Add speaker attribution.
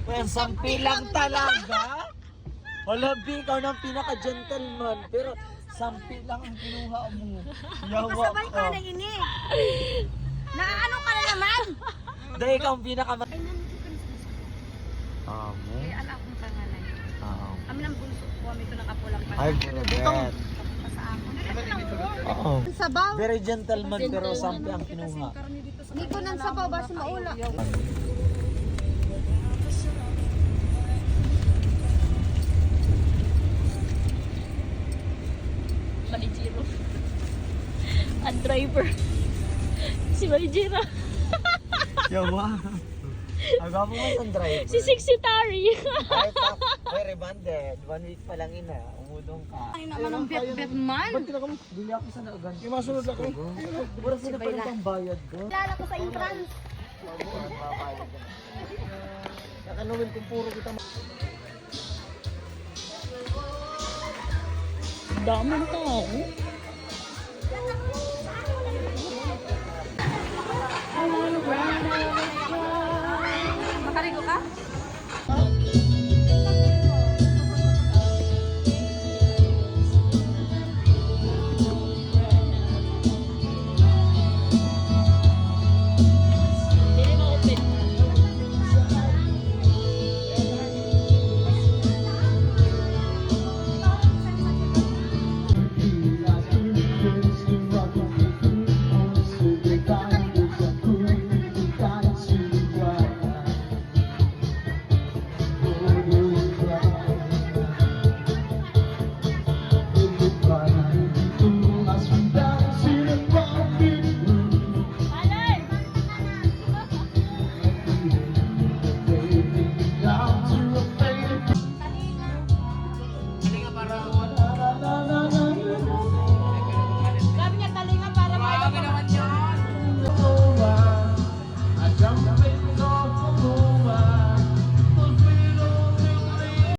Speaker 1: Well, sampi lang talaga. Wala, B, ikaw ng pinaka-gentleman. Pero sampi lang ang kinuha mo. Yawa
Speaker 2: Kasabay ka
Speaker 1: ka.
Speaker 2: na ini. Naaano ka na naman?
Speaker 1: Dahil ikaw ang pinaka...
Speaker 2: Ay,
Speaker 1: Amo.
Speaker 2: alam kong pangalan.
Speaker 1: Oo.
Speaker 2: Kami ng bunso ko, kami ito nakapulang
Speaker 1: Ay,
Speaker 2: pangalan.
Speaker 1: buret.
Speaker 2: Sa ako.
Speaker 1: Oo.
Speaker 2: Sabaw.
Speaker 1: Very gentleman pero sampi ang kinuha.
Speaker 2: Hindi ko nang sabaw, basta maula.
Speaker 3: Manijiro. Ang driver. Si Manijiro.
Speaker 1: Yawa. Aga mo mas ang driver.
Speaker 3: Si Sixty Tari.
Speaker 1: Ay, pa. Very banded. 1 week pa lang ina. Umudong ka.
Speaker 2: Ay naman ang bet-bet man.
Speaker 1: Ba't tinakam? Bili ako sa naagan. Yung masunod ako. Wala sila pa rin pang bayad ko.
Speaker 2: Kilala ko sa entrance.
Speaker 1: Nakanuwin kung puro kita.
Speaker 3: Dami na tao.